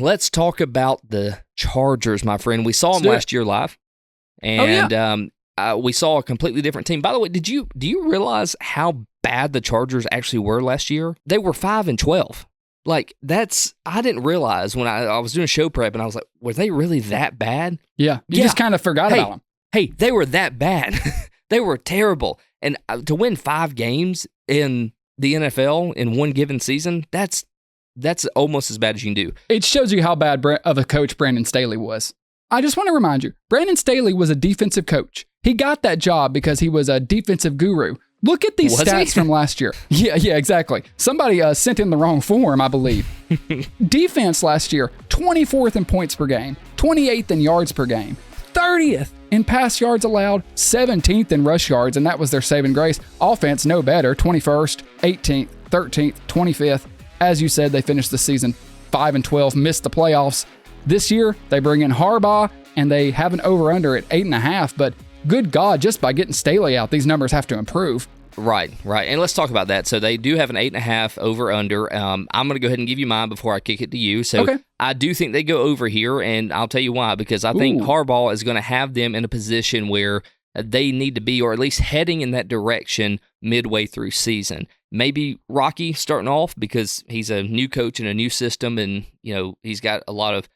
let's talk about the Chargers, my friend. We saw them last year live, and we saw a completely different team. By the way, do you realize how bad the Chargers actually were last year? They were 5-12. Like, I didn't realize when I was doing show prep, and I was like, were they really that bad? Yeah, you just kind of forgot about them. Hey, they were that bad. They were terrible. And to win 5 games in the NFL in one given season, that's almost as bad as you can do. It shows you how bad of a coach Brandon Staley was. I just want to remind you, Brandon Staley was a defensive coach. He got that job because he was a defensive guru. Look at these stats from last year. Yeah, exactly. Somebody sent in the wrong form, I believe. Defense last year, 24th in points per game, 28th in yards per game, 30th in pass yards allowed, 17th in rush yards, and that was their saving grace. Offense, no better, 21st, 18th, 13th, 25th. As you said, they finished the season 5-12, missed the playoffs. This year, they bring in Harbaugh, and they have an over-under at 8.5, but good God, just by getting Staley out, these numbers have to improve. Right. And let's talk about that. So they do have an 8.5 over-under. I'm going to go ahead and give you mine before I kick it to you. So I do think they go over here, and I'll tell you why, because I think Harbaugh is going to have them in a position where they need to be, or at least heading in that direction midway through season. Maybe rocky starting off because he's a new coach in a new system, and he's got a lot of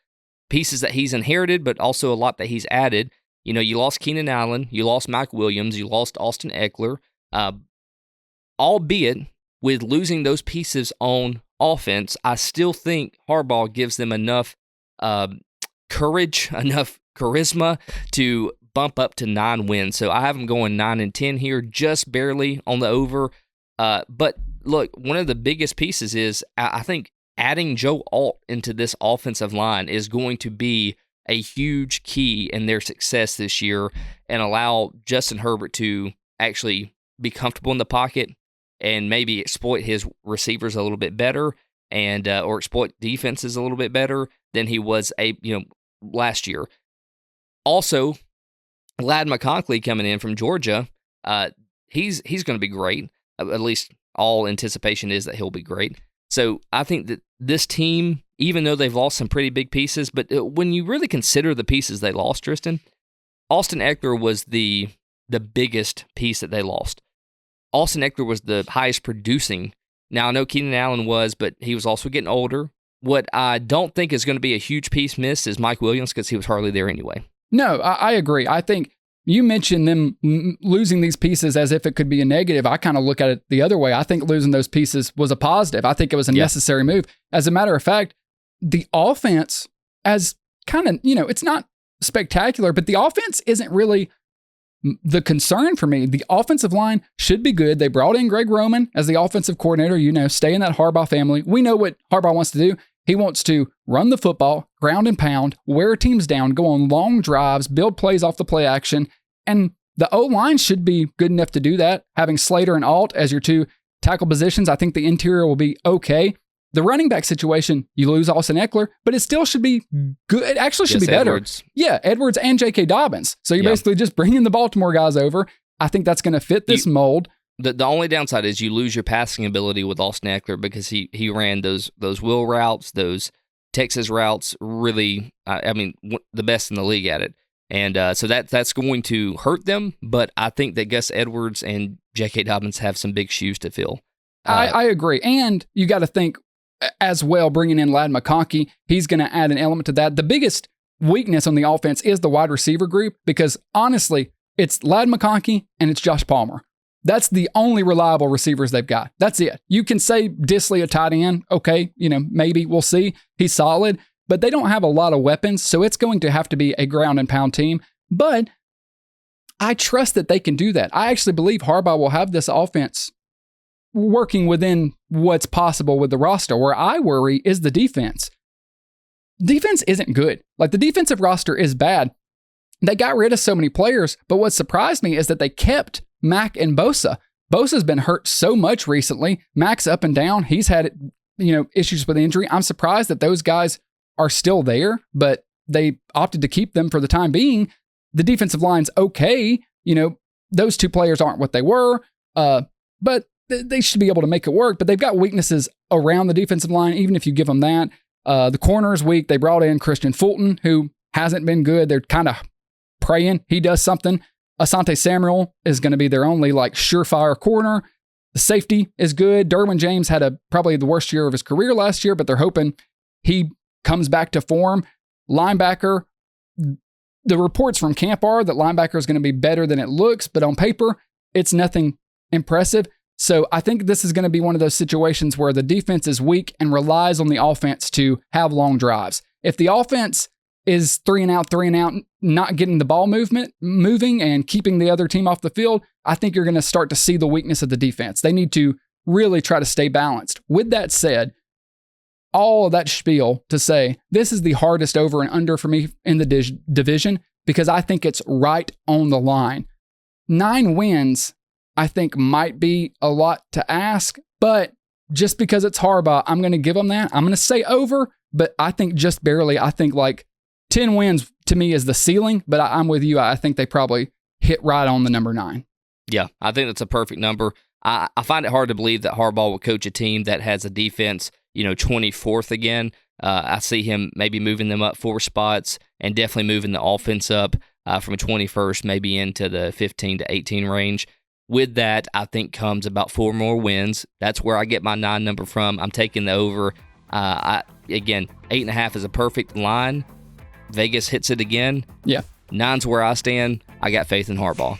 pieces that he's inherited, but also a lot that he's added. You lost Keenan Allen, you lost Mike Williams, you lost Austin Eckler, albeit with losing those pieces on offense, I still think Harbaugh gives them enough courage, enough charisma to bump up to 9 wins. So I have them going 9-10 here, just barely on the over. But look, one of the biggest pieces is I think adding Joe Alt into this offensive line is going to be a huge key in their success this year and allow Justin Herbert to actually be comfortable in the pocket and maybe exploit his receivers a little bit better and or exploit defenses a little bit better than he was last year. Also, Ladd McConkey coming in from Georgia, he's going to be great. At least all anticipation is that he'll be great. So I think that this team, even though they've lost some pretty big pieces, but when you really consider the pieces they lost, Tristan, Austin Eckler was the biggest piece that they lost. Austin Eckler was the highest producing. Now, I know Keenan Allen was, but he was also getting older. What I don't think is going to be a huge piece missed is Mike Williams because he was hardly there anyway. No, I agree. I think you mentioned them losing these pieces as if it could be a negative. I kind of look at it the other way. I think losing those pieces was a positive. I think it was a necessary move. As a matter of fact, the offense, as kind of, it's not spectacular, but the offense isn't really the concern for me. The offensive line should be good. They brought in Greg Roman as the offensive coordinator, stay in that Harbaugh family. We know what Harbaugh wants to do. He wants to run the football, ground and pound, wear teams down, go on long drives, build plays off the play action, and the O-line should be good enough to do that. Having Slater and Alt as your 2 tackle positions, I think the interior will be okay. The running back situation, you lose Austin Eckler, but it still should be good. It actually should be better. Edwards. Yeah, Edwards and J.K. Dobbins. So you're basically just bringing the Baltimore guys over. I think that's going to fit this mold. The only downside is you lose your passing ability with Austin Eckler because he ran those wheel routes, those Texas routes, really, the best in the league at it. And so that's going to hurt them, but I think that Gus Edwards and J.K. Dobbins have some big shoes to fill. I agree. And you got to think as well, bringing in Ladd McConkey, he's going to add an element to that. The biggest weakness on the offense is the wide receiver group because honestly, it's Ladd McConkey and it's Josh Palmer. That's the only reliable receivers they've got. That's it. You can say Disley a tight end. Okay, maybe we'll see. He's solid, but they don't have a lot of weapons, so it's going to have to be a ground and pound team. But I trust that they can do that. I actually believe Harbaugh will have this offense working within what's possible with the roster. Where I worry is the defense. Defense isn't good. Like, the defensive roster is bad. They got rid of so many players, but what surprised me is that they kept Mack and Bosa. Bosa's been hurt so much recently. Mack's up and down. He's had, issues with injury. I'm surprised that those guys are still there, but they opted to keep them for the time being. The defensive line's okay. Those 2 players aren't what they were, but they should be able to make it work. But they've got weaknesses around the defensive line, even if you give them that. The corner is weak. They brought in Christian Fulton, who hasn't been good. They're kind of praying he does something. Asante Samuel is going to be their only like surefire corner. The safety is good. Derwin James had probably the worst year of his career last year, but they're hoping he comes back to form. Linebacker, the reports from camp are that linebacker is going to be better than it looks, but on paper, it's nothing impressive. So I think this is going to be one of those situations where the defense is weak and relies on the offense to have long drives. If the offense is 3 and out, not getting the ball moving and keeping the other team off the field, I think you're going to start to see the weakness of the defense. They need to really try to stay balanced. With that said, all of that spiel to say this is the hardest over and under for me in the division because I think it's right on the line. 9 wins, I think, might be a lot to ask, but just because it's Harbaugh, I'm going to give them that. I'm going to say over, but I think just barely. I think like 10 wins to me is the ceiling, but I'm with you. I think they probably hit right on the number 9. Yeah, I think that's a perfect number. I find it hard to believe that Harbaugh will coach a team that has a defense, 24th again. I see him maybe moving them up 4 spots and definitely moving the offense up from a 21st, maybe into the 15 to 18 range. With that, I think comes about 4 more wins. That's where I get my 9 number from. I'm taking the over. Again, 8.5 is a perfect line. Vegas hits it again. Yeah. 9's where I stand. I got faith in Harbaugh.